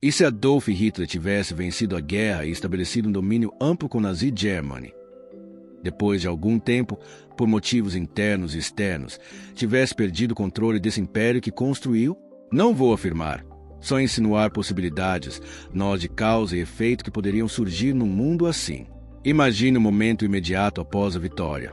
E se Adolf Hitler tivesse vencido a guerra e estabelecido um domínio amplo com Nazi Germany? Depois de algum tempo, por motivos internos e externos, tivesse perdido o controle desse império que construiu? Não vou afirmar, só insinuar possibilidades, nós de causa e efeito que poderiam surgir num mundo assim. Imagine o momento imediato após a vitória.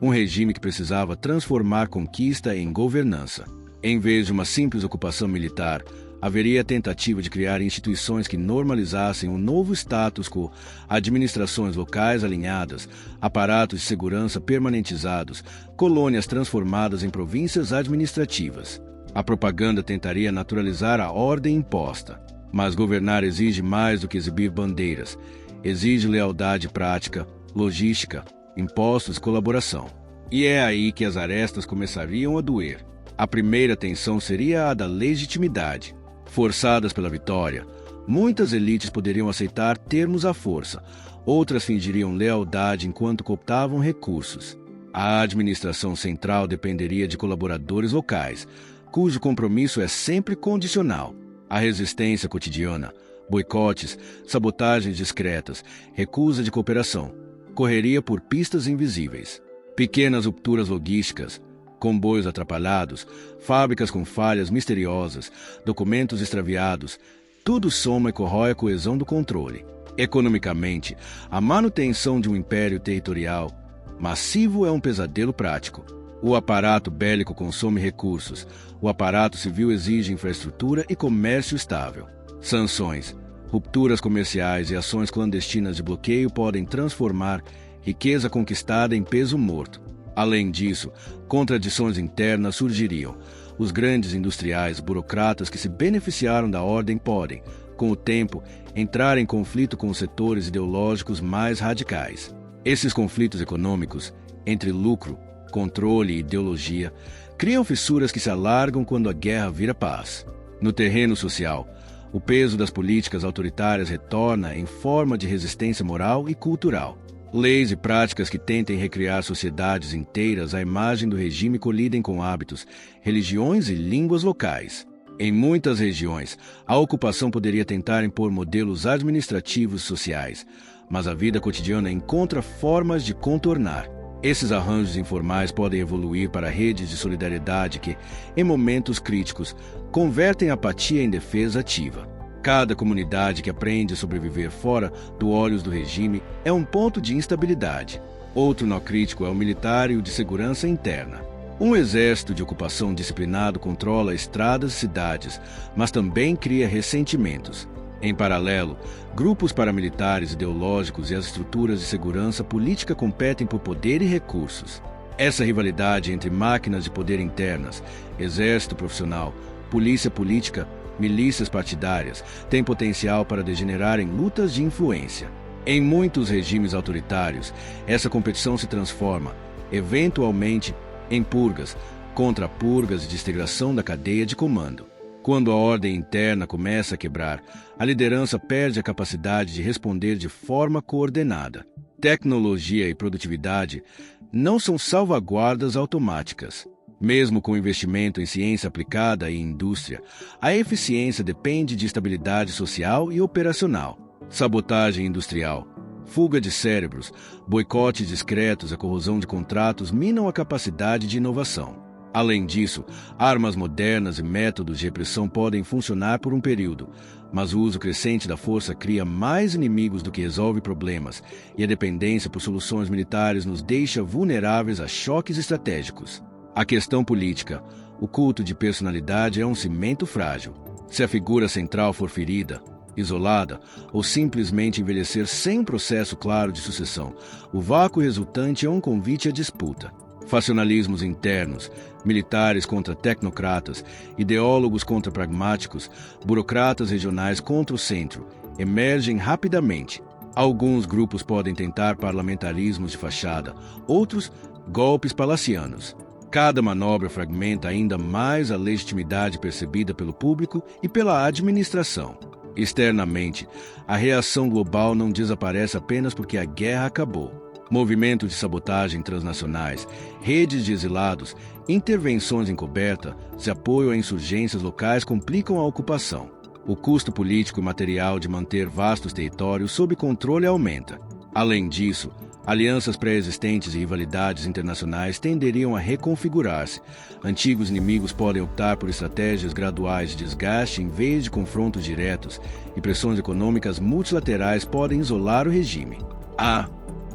Um regime que precisava transformar conquista em governança. Em vez de uma simples ocupação militar, haveria a tentativa de criar instituições que normalizassem um novo status quo, administrações locais alinhadas, aparatos de segurança permanentizados, colônias transformadas em províncias administrativas. A propaganda tentaria naturalizar a ordem imposta. Mas governar exige mais do que exibir bandeiras. Exige lealdade prática, logística, impostos e colaboração. E é aí que as arestas começariam a doer. A primeira tensão seria a da legitimidade. Forçadas pela vitória, muitas elites poderiam aceitar termos à força, outras fingiriam lealdade enquanto cooptavam recursos. A administração central dependeria de colaboradores locais, cujo compromisso é sempre condicional. A resistência cotidiana, boicotes, sabotagens discretas, recusa de cooperação, correria por pistas invisíveis. Pequenas rupturas logísticas, comboios atrapalhados, fábricas com falhas misteriosas, documentos extraviados, tudo soma e corrói a coesão do controle. Economicamente, a manutenção de um império territorial massivo é um pesadelo prático. O aparato bélico consome recursos, o aparato civil exige infraestrutura e comércio estável. Sanções, rupturas comerciais e ações clandestinas de bloqueio podem transformar riqueza conquistada em peso morto. Além disso, contradições internas surgiriam. Os grandes industriais, burocratas que se beneficiaram da ordem podem, com o tempo, entrar em conflito com os setores ideológicos mais radicais. Esses conflitos econômicos, entre lucro, controle e ideologia, criam fissuras que se alargam quando a guerra vira paz. No terreno social, o peso das políticas autoritárias retorna em forma de resistência moral e cultural. Leis e práticas que tentem recriar sociedades inteiras à imagem do regime colidem com hábitos, religiões e línguas locais. Em muitas regiões, a ocupação poderia tentar impor modelos administrativos e sociais, mas a vida cotidiana encontra formas de contornar. Esses arranjos informais podem evoluir para redes de solidariedade que, em momentos críticos, convertem a apatia em defesa ativa. Cada comunidade que aprende a sobreviver fora dos olhos do regime é um ponto de instabilidade. Outro nó crítico é o militar e o de segurança interna. Um exército de ocupação disciplinado controla estradas e cidades, mas também cria ressentimentos. Em paralelo, grupos paramilitares ideológicos e as estruturas de segurança política competem por poder e recursos. Essa rivalidade entre máquinas de poder internas, exército profissional, polícia política, milícias partidárias, tem potencial para degenerar em lutas de influência. Em muitos regimes autoritários, essa competição se transforma, eventualmente, em purgas, contra-purgas e desintegração da cadeia de comando. Quando a ordem interna começa a quebrar, a liderança perde a capacidade de responder de forma coordenada. Tecnologia e produtividade não são salvaguardas automáticas. Mesmo com investimento em ciência aplicada e indústria, a eficiência depende de estabilidade social e operacional. Sabotagem industrial, fuga de cérebros, boicotes discretos e corrosão de contratos minam a capacidade de inovação. Além disso, armas modernas e métodos de repressão podem funcionar por um período, mas o uso crescente da força cria mais inimigos do que resolve problemas, e a dependência por soluções militares nos deixa vulneráveis a choques estratégicos. A questão política, o culto de personalidade é um cimento frágil. Se a figura central for ferida, isolada ou simplesmente envelhecer sem um processo claro de sucessão, o vácuo resultante é um convite à disputa. Facionalismos internos, militares contra tecnocratas, ideólogos contra pragmáticos, burocratas regionais contra o centro, emergem rapidamente. Alguns grupos podem tentar parlamentarismos de fachada, outros, golpes palacianos. Cada manobra fragmenta ainda mais a legitimidade percebida pelo público e pela administração. Externamente, a reação global não desaparece apenas porque a guerra acabou. Movimentos de sabotagem transnacionais, redes de exilados, intervenções encobertas e apoio a insurgências locais complicam a ocupação. O custo político e material de manter vastos territórios sob controle aumenta. Além disso, alianças pré-existentes e rivalidades internacionais tenderiam a reconfigurar-se. Antigos inimigos podem optar por estratégias graduais de desgaste em vez de confrontos diretos, e pressões econômicas multilaterais podem isolar o regime. Há,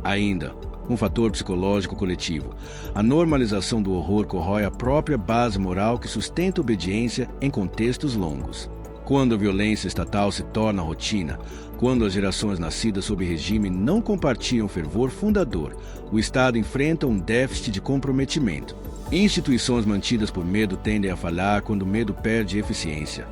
ainda, um fator psicológico coletivo. A normalização do horror corrói a própria base moral que sustenta a obediência em contextos longos. Quando a violência estatal se torna rotina, quando as gerações nascidas sob regime não compartilham o fervor fundador, o Estado enfrenta um déficit de comprometimento. Instituições mantidas por medo tendem a falhar quando o medo perde eficiência.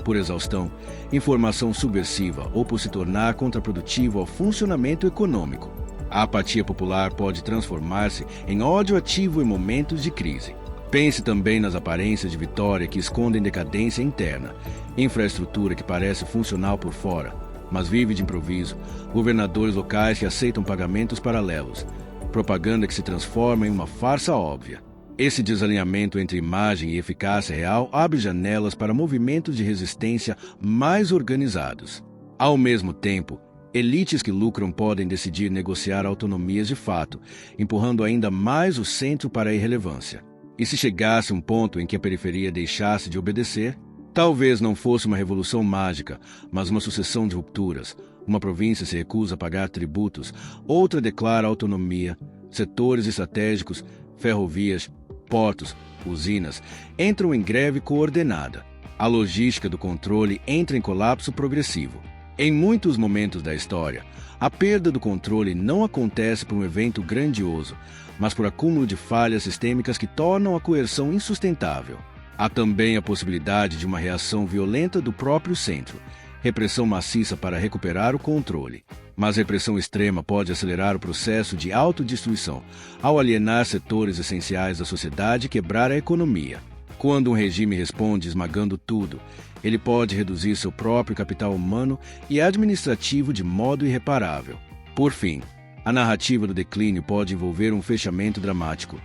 Por exaustão, informação subversiva ou por se tornar contraprodutivo ao funcionamento econômico. A apatia popular pode transformar-se em ódio ativo em momentos de crise. Pense também nas aparências de vitória que escondem decadência interna, infraestrutura que parece funcional por fora, mas vive de improviso, governadores locais que aceitam pagamentos paralelos, propaganda que se transforma em uma farsa óbvia. Esse desalinhamento entre imagem e eficácia real abre janelas para movimentos de resistência mais organizados. Ao mesmo tempo, elites que lucram podem decidir negociar autonomias de fato, empurrando ainda mais o centro para a irrelevância. E se chegasse um ponto em que a periferia deixasse de obedecer, talvez não fosse uma revolução mágica, mas uma sucessão de rupturas. Uma província se recusa a pagar tributos, outra declara autonomia, setores estratégicos, ferrovias, portos, usinas, entram em greve coordenada. A logística do controle entra em colapso progressivo. Em muitos momentos da história, a perda do controle não acontece por um evento grandioso, mas por acúmulo de falhas sistêmicas que tornam a coerção insustentável. Há também a possibilidade de uma reação violenta do próprio centro, repressão maciça para recuperar o controle. Mas repressão extrema pode acelerar o processo de autodestruição, ao alienar setores essenciais da sociedade e quebrar a economia. Quando um regime responde esmagando tudo, ele pode reduzir seu próprio capital humano e administrativo de modo irreparável. Por fim, a narrativa do declínio pode envolver um fechamento dramático,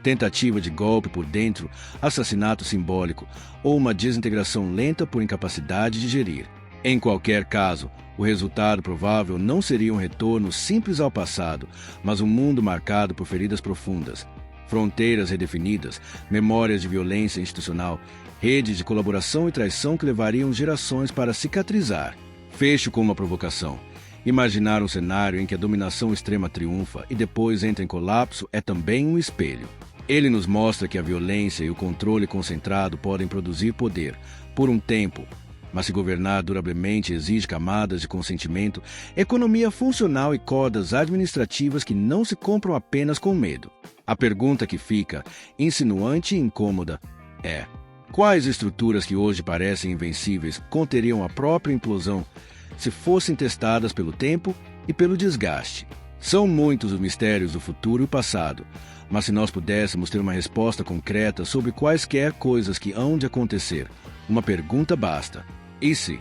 tentativa de golpe por dentro, assassinato simbólico ou uma desintegração lenta por incapacidade de gerir. Em qualquer caso, o resultado provável não seria um retorno simples ao passado, mas um mundo marcado por feridas profundas, fronteiras redefinidas, memórias de violência institucional, redes de colaboração e traição que levariam gerações para cicatrizar. Fecho com uma provocação. Imaginar um cenário em que a dominação extrema triunfa e depois entra em colapso é também um espelho. Ele nos mostra que a violência e o controle concentrado podem produzir poder, por um tempo, mas se governar duravelmente exige camadas de consentimento, economia funcional e cordas administrativas que não se compram apenas com medo. A pergunta que fica, insinuante e incômoda, é: quais estruturas que hoje parecem invencíveis conteriam a própria implosão se fossem testadas pelo tempo e pelo desgaste? São muitos os mistérios do futuro e o passado, mas se nós pudéssemos ter uma resposta concreta sobre quaisquer coisas que hão de acontecer, uma pergunta basta: e se?